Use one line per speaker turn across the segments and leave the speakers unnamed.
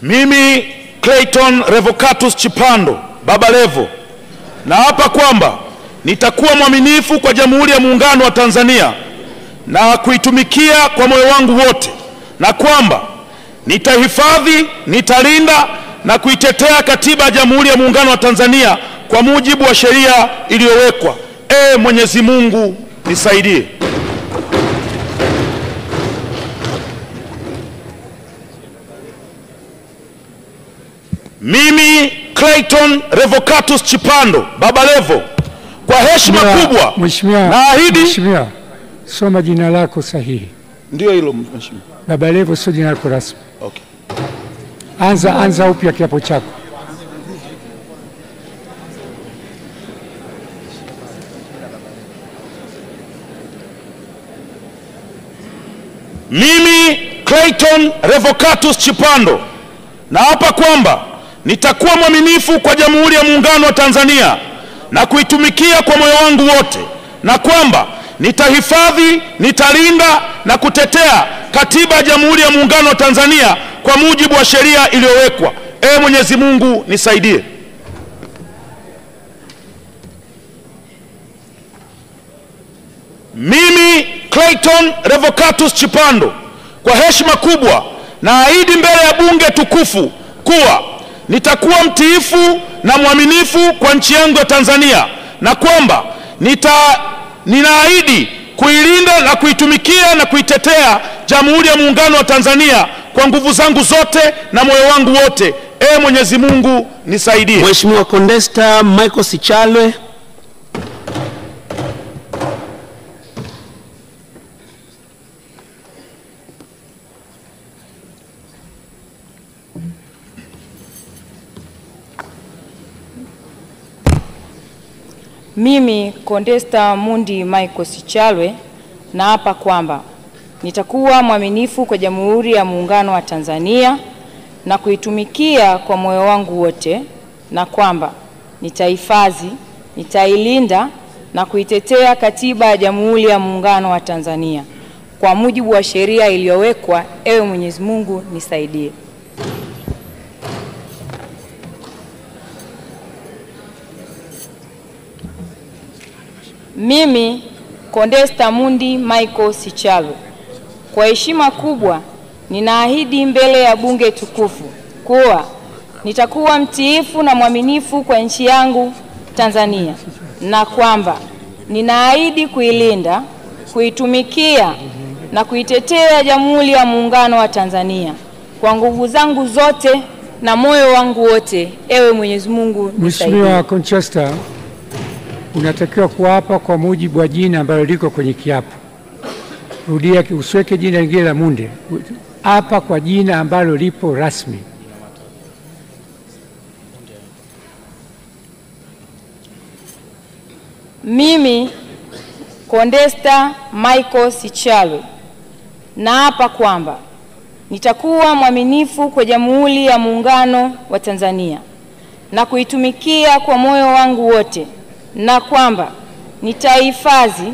Mimi Clayton Revocatus Chipando Baba Levo naapa kwamba nitakuwa mwaminifu kwa Jamhuri ya Muungano wa Tanzania na kuitumikia kwa moyo wangu wote, na kwamba nitahifadhi, nitalinda na kuitetea Katiba ya Jamhuri ya Muungano wa Tanzania kwa mujibu wa sheria iliyowekwa. Mwenyezi Mungu nisaidie. Mimi Clayton Revocatus Chipando Baba Levo kwa heshima kubwa naahidi.
Mheshimiwa, soma jina lako sahihi.
Ndio hilo mheshimiwa.
Baba Levo sio jina lako rasmi.
Okay.
Anza upya kiapo chako.
Mimi Clayton Revocatus Chipando naapa kwamba nitakuwa mwaminifu kwa Jamhuri ya Muungano wa Tanzania na kuitumikia kwa moyo wangu wote, na kwamba nitahifadhi, nitalinda na kutetea Katiba ya Jamhuri ya Muungano wa Tanzania kwa mujibu wa sheria iliyowekwa. Mwenyezi Mungu nisaidie. Mimi Clayton Revocatus Chipando kwa heshima kubwa naahidi mbele ya bunge tukufu kuwa nitakuwa mtiifu na mwaminifu kwa nchi yangu ya Tanzania, na kwamba ninaahidi kuilinda na kuitumikia na kuitetea Jamhuri ya Muungano wa Tanzania kwa nguvu zangu zote na moyo wangu wote. Mwenyezi Mungu nisaidie.
Mheshimiwa Condesta Michael Sichalwe.
Mimi Condesta Mundi Michael Sichalwe naapa kwamba nitakuwa mwaminifu kwa Jamhuri ya Muungano wa Tanzania na kuitumikia kwa moyo wangu wote, na kwamba nitahifadhi, nitailinda na kuitetea Katiba ya Jamhuri ya Muungano wa Tanzania kwa mujibu wa sheria iliyowekwa. Mwenyezi Mungu nisaidie. Mimi Condesta Mundi Michael Sichalwe kwa heshima kubwa ninaahidi mbele ya bunge tukufu kuwa nitakuwa mtiifu na mwaminifu kwa nchi yangu Tanzania, na kwamba ninaahidi kuilinda, kuitumikia na kuitetea Jamhuri ya Muungano wa Tanzania kwa nguvu zangu zote na moyo wangu wote. Mwenyezi Mungu nisaidie.
Mheshimiwa Conchester, unatakiwa kuapa kwa mujibu wa jina ambalo liko kwenye kiapo. Rudia, usiweke jina lingine la Munde. Apa kwa jina ambalo lipo rasmi.
Mimi Condesta Michael Sichalwe naapa kwamba nitakuwa mwaminifu kwa Jamhuri ya Muungano wa Tanzania na kuitumikia kwa moyo wangu wote, na kwamba nitahifadhi,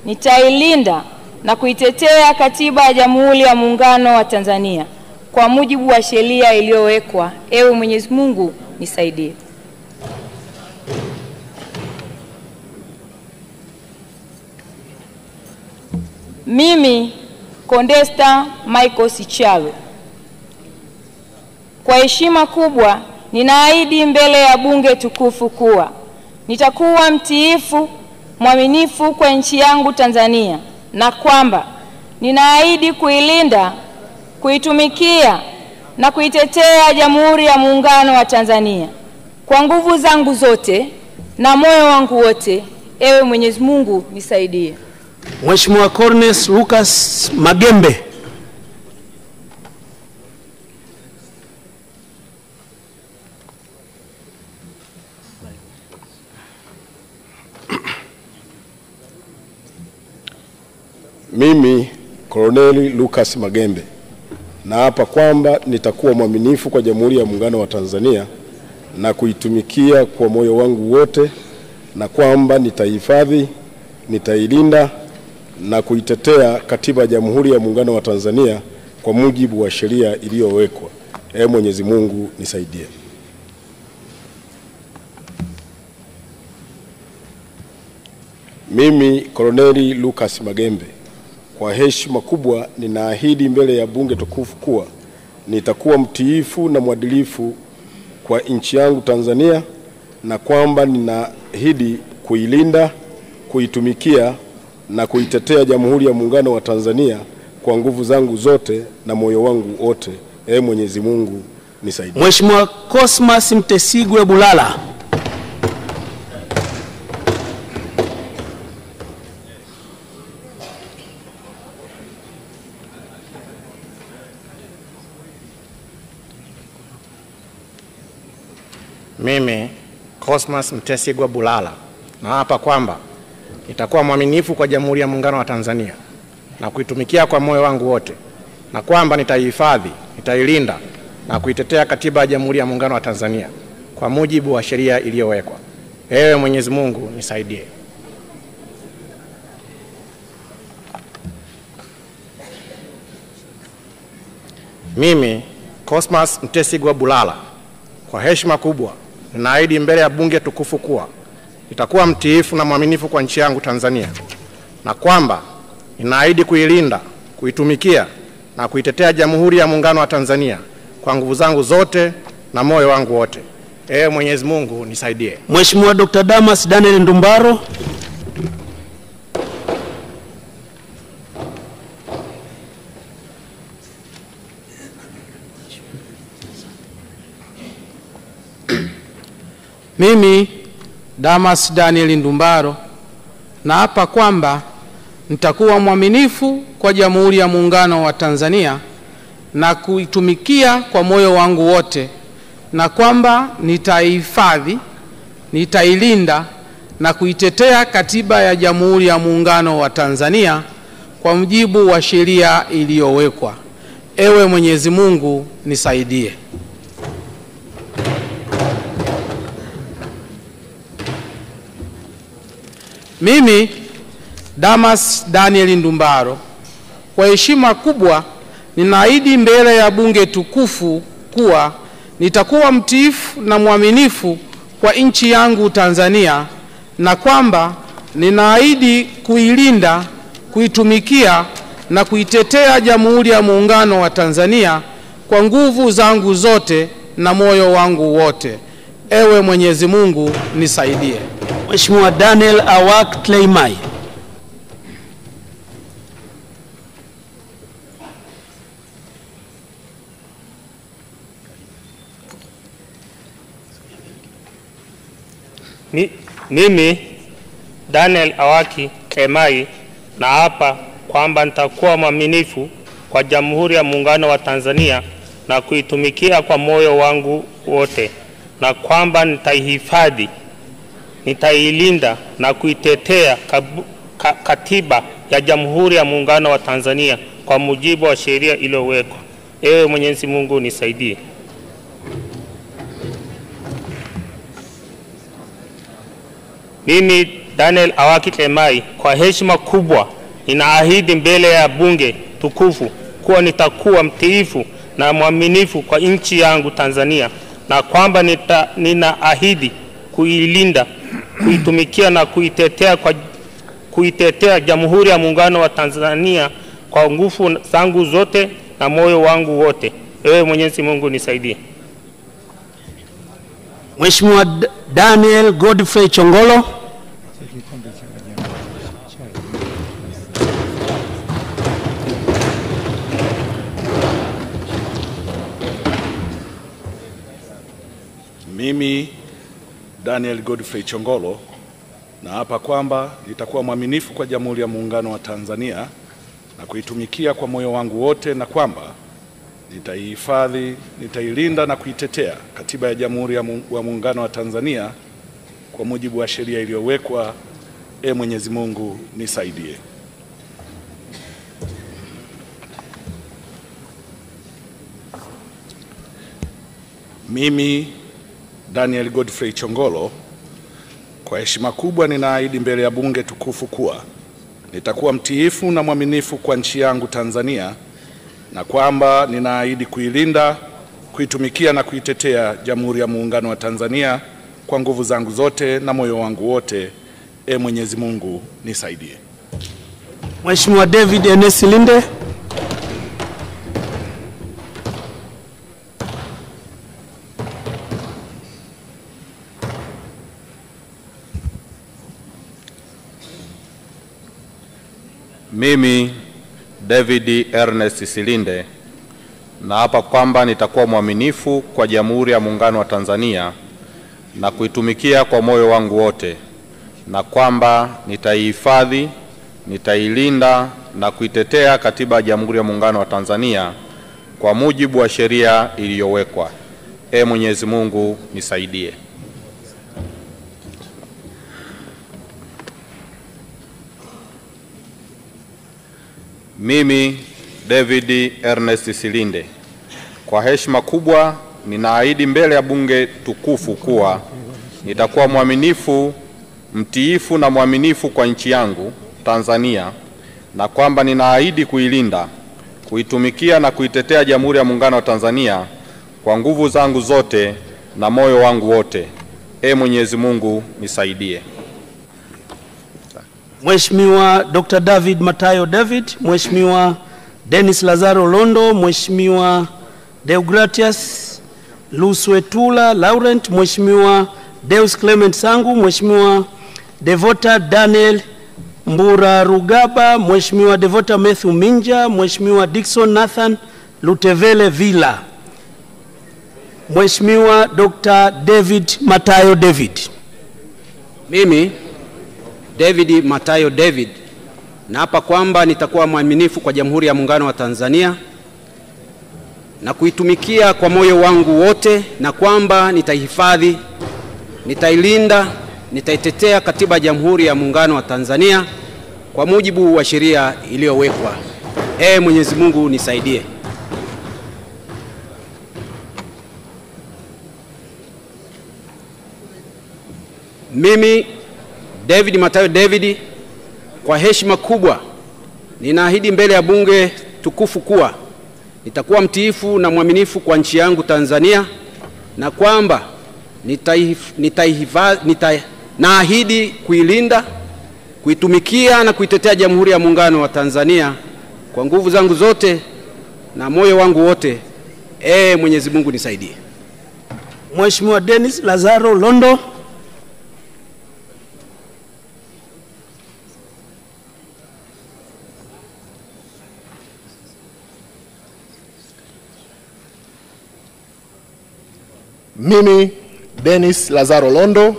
nitailinda na kuitetea Katiba ya Jamhuri ya Muungano wa Tanzania kwa mujibu wa sheria iliyowekwa. Mwenyezi Mungu nisaidie. Mimi Condesta Michael Sichalwe kwa heshima kubwa ninaahidi mbele ya bunge tukufu kuwa nitakuwa mtiifu, mwaminifu kwa nchi yangu Tanzania, na kwamba ninaahidi kuilinda, kuitumikia na kuitetea Jamhuri ya Muungano wa Tanzania kwa nguvu zangu zote na moyo wangu wote. Mwenyezi Mungu nisaidie.
Mheshimiwa Cornes Lucas Magembe.
Mimi Colonel Lucas Magembe naapa kwamba nitakuwa mwaminifu kwa Jamhuri ya Muungano wa Tanzania na kuitumikia kwa moyo wangu wote, na kwamba nitahifadhi, nitailinda na kuitetea Katiba ya Jamhuri ya Muungano wa Tanzania kwa mujibu wa sheria iliyowekwa. Ee Mwenyezi Mungu nisaidie. Mimi Koloneli Lucas Magembe, kwa heshima kubwa ninaahidi mbele ya bunge tukufu kuwa nitakuwa mtiifu na mwadilifu kwa nchi yangu Tanzania, na kwamba ninaahidi kuilinda, kuitumikia na kuitetea Jamhuri ya Muungano wa Tanzania kwa nguvu zangu zote na moyo wangu wote. Ee Mwenyezi Mungu nisaidie.
Mheshimiwa Cosmas Mtesigwe Bulala.
Mimi Cosmas Mtesigwa Bulala naapa kwamba nitakuwa mwaminifu kwa Jamhuri ya Muungano wa Tanzania na kuitumikia kwa moyo wangu wote, na kwamba nitaihifadhi, nitailinda na kuitetea Katiba ya Jamhuri ya Muungano wa Tanzania kwa mujibu wa sheria iliyowekwa. Ewe Mwenyezi Mungu nisaidie. Mimi Cosmas Mtesigwa Bulala, kwa heshima kubwa ninaahidi mbele ya bunge tukufu kuwa nitakuwa mtiifu na mwaminifu kwa nchi yangu Tanzania, na kwamba ninaahidi kuilinda, kuitumikia na kuitetea Jamhuri ya Muungano wa Tanzania kwa nguvu zangu zote na moyo wangu wote. Ewe Mwenyezi Mungu nisaidie.
Mheshimiwa Dr. Damas Daniel Ndumbaro.
Mimi Damas Daniel Ndumbaro naapa kwamba nitakuwa mwaminifu kwa Jamhuri ya Muungano wa Tanzania na kuitumikia kwa moyo wangu wote, na kwamba nitaihifadhi, nitailinda na kuitetea Katiba ya Jamhuri ya Muungano wa Tanzania kwa mujibu wa sheria iliyowekwa. Ewe Mwenyezi Mungu nisaidie. Mimi Damas Daniel Ndumbaro, kwa heshima kubwa ninaahidi mbele ya bunge tukufu kuwa nitakuwa mtiifu na mwaminifu kwa nchi yangu Tanzania, na kwamba ninaahidi kuilinda, kuitumikia na kuitetea Jamhuri ya Muungano wa Tanzania kwa nguvu zangu zote na moyo wangu wote. Ewe Mwenyezi Mungu nisaidie.
Mheshimiwa Daniel Awak Tleimai.
Mimi Daniel Awaki Tleimai naapa kwamba nitakuwa mwaminifu kwa Jamhuri ya Muungano wa Tanzania na kuitumikia kwa moyo wangu wote, na kwamba nitaihifadhi, nitailinda na kuitetea Katiba ya Jamhuri ya Muungano wa Tanzania kwa mujibu wa sheria iliyowekwa. Ewe Mwenyezi Mungu nisaidie. Mimi Daniel Awaki Tleimai, kwa heshima kubwa ninaahidi mbele ya bunge tukufu kuwa nitakuwa mtiifu na mwaminifu kwa nchi yangu Tanzania, na kwamba ninaahidi kuilinda, kuitumikia na kuitetea Jamhuri ya Muungano wa Tanzania kwa nguvu zangu zote na moyo wangu wote. Ewe Mwenyezi Mungu nisaidie.
Mheshimiwa Daniel Godfrey Chongolo.
Mimi Daniel Godfrey Chongolo naapa kwamba nitakuwa mwaminifu kwa Jamhuri ya Muungano wa Tanzania na kuitumikia kwa moyo wangu wote, na kwamba nitaihifadhi, nitailinda na kuitetea Katiba ya Jamhuri ya Muungano wa Tanzania kwa mujibu wa sheria iliyowekwa. Mwenyezi Mungu nisaidie. Mimi Daniel Godfrey Chongolo, kwa heshima kubwa ninaahidi mbele ya bunge tukufu kuwa nitakuwa mtiifu na mwaminifu kwa nchi yangu Tanzania, na kwamba ninaahidi kuilinda, kuitumikia na kuitetea Jamhuri ya Muungano wa Tanzania kwa nguvu zangu zote na moyo wangu wote. Mwenyezi Mungu nisaidie.
Mheshimiwa David Enes Linde.
Mimi David Ernest Silinde naapa kwamba nitakuwa mwaminifu kwa Jamhuri ya Muungano wa Tanzania na kuitumikia kwa moyo wangu wote, na kwamba nitaihifadhi, nitailinda na kuitetea Katiba ya Jamhuri ya Muungano wa Tanzania kwa mujibu wa sheria iliyowekwa. Mwenyezi Mungu nisaidie. Mimi David Ernest Silinde kwa heshima kubwa ninaahidi mbele ya bunge tukufu kuwa nitakuwa mwaminifu, mtiifu na mwaminifu kwa nchi yangu Tanzania, na kwamba ninaahidi kuilinda, kuitumikia na kuitetea Jamhuri ya Muungano wa Tanzania kwa nguvu zangu zote na moyo wangu wote. Mwenyezi Mungu nisaidie.
Mheshimiwa Dr. David Matayo David, Mheshimiwa Dennis Lazaro Londo, Mheshimiwa Deogratias Luswetula Laurent, Mheshimiwa Deus Clement Sangu, Mheshimiwa Devota Daniel Mbura Rugaba, Mheshimiwa Devota Matthew Minja, Mheshimiwa Dickson Nathan Lutevele Villa, Mheshimiwa Dr. David Matayo David.
Mimi David Matayo David naapa kwamba nitakuwa mwaminifu kwa Jamhuri ya Muungano wa Tanzania na kuitumikia kwa moyo wangu wote, na kwamba nitaihifadhi, nitailinda, nitaitetea Katiba ya Jamhuri ya Muungano wa Tanzania kwa mujibu wa sheria iliyowekwa. Mwenyezi Mungu nisaidie. Mimi David Matayo David kwa heshima kubwa ninaahidi mbele ya bunge tukufu kuwa nitakuwa mtiifu na mwaminifu kwa nchi yangu Tanzania, na kwamba naahidi kuilinda, kuitumikia na kuitetea Jamhuri ya Muungano wa Tanzania kwa nguvu zangu zote na moyo wangu wote. Mwenyezi Mungu nisaidie.
Mheshimiwa Dennis Lazaro Londo.
Mimi Dennis Lazaro Londo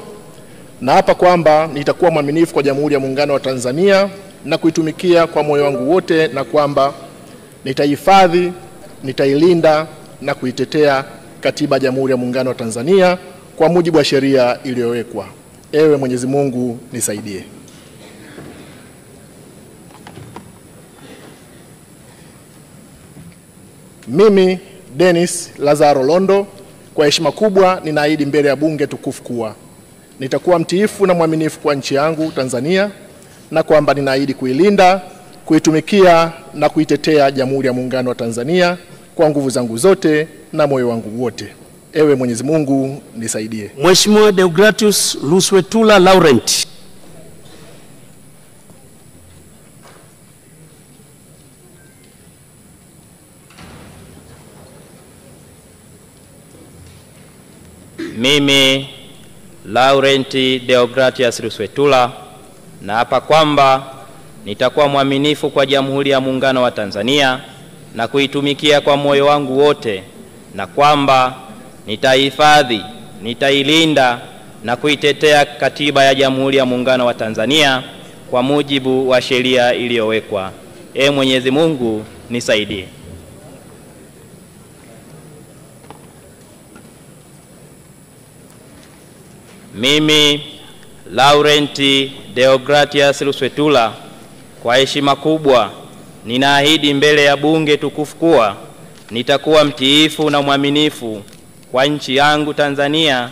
naapa kwamba nitakuwa mwaminifu kwa Jamhuri ya Muungano wa Tanzania na kuitumikia kwa moyo wangu wote, na kwamba nitaihifadhi, nitailinda na kuitetea Katiba ya Jamhuri ya Muungano wa Tanzania kwa mujibu wa sheria iliyowekwa. Mwenyezi Mungu nisaidie. Mimi Dennis Lazaro Londo kwa heshima kubwa ninaahidi mbele ya bunge tukufu kuwa nitakuwa mtiifu na mwaminifu kwa nchi yangu Tanzania, na kwamba ninaahidi kuilinda, kuitumikia na kuitetea Jamhuri ya Muungano wa Tanzania kwa nguvu zangu zote na moyo wangu wote. Mwenyezi Mungu nisaidie.
Mheshimiwa Deogratius Luswetula Laurent.
Mimi Laurent Deogratius Luswetula naapa kwamba nitakuwa mwaminifu kwa Jamhuri ya Muungano wa Tanzania na kuitumikia kwa moyo wangu wote, na kwamba nitaihifadhi, nitailinda na kuitetea Katiba ya Jamhuri ya Muungano wa Tanzania kwa mujibu wa sheria iliyowekwa. Mwenyezi Mungu nisaidie. Mimi Laurent Deogratius Luswetula kwa heshima kubwa ninaahidi mbele ya bunge tukufu kuwa nitakuwa mtiifu na mwaminifu kwa nchi yangu Tanzania,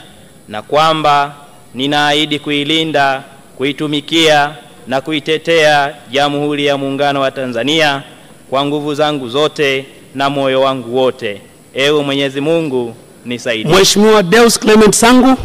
na kwamba ninaahidi kuilinda, kuitumikia na kuitetea Jamhuri ya Muungano wa Tanzania kwa nguvu zangu zote na moyo wangu wote. Ewe Mwenyezi Mungu nisaidie.
Mheshimiwa Deus Clement Sangu.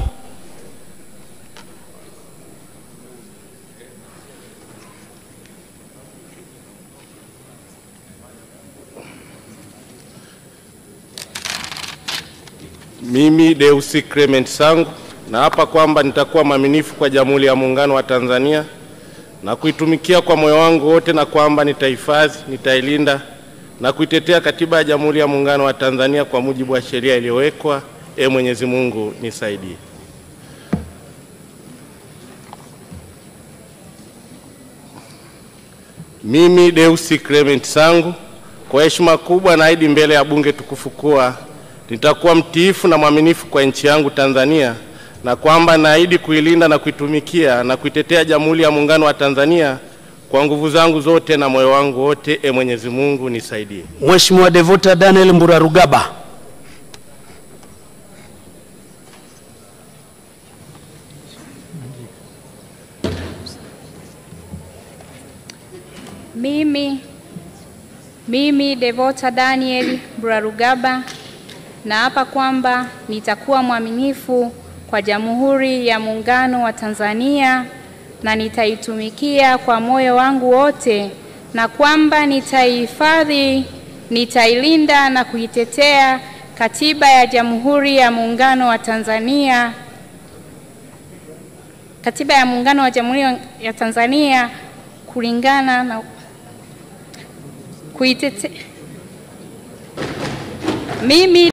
Mimi Deus Clement Sangu naapa kwamba nitakuwa mwaminifu kwa Jamhuri ya Muungano wa Tanzania na kuitumikia kwa moyo wangu wote, na kwamba nitahifadhi, nitailinda na kuitetea Katiba ya Jamhuri ya Muungano wa Tanzania kwa mujibu wa sheria iliyowekwa. Mwenyezi Mungu nisaidie. Mimi Deus Clement Sangu kwa heshima kubwa naahidi mbele ya bunge tukufu kuwa nitakuwa mtiifu na mwaminifu kwa nchi yangu Tanzania, na kwamba naahidi kuilinda na kuitumikia na kuitetea Jamhuri ya Muungano wa Tanzania kwa nguvu zangu zote na moyo wangu wote. Mwenyezi Mungu nisaidie.
Mheshimiwa Devota Daniel Mburarugaba.
Mimi Devota Daniel Mburarugaba naapa kwamba nitakuwa mwaminifu kwa Jamhuri ya Muungano wa Tanzania na nitaitumikia kwa moyo wangu wote, na kwamba nitaihifadhi, nitailinda na kuitetea Katiba ya Jamhuri ya Muungano wa Tanzania, Katiba ya Muungano wa Jamhuri ya Tanzania kulingana na kuitetea mimi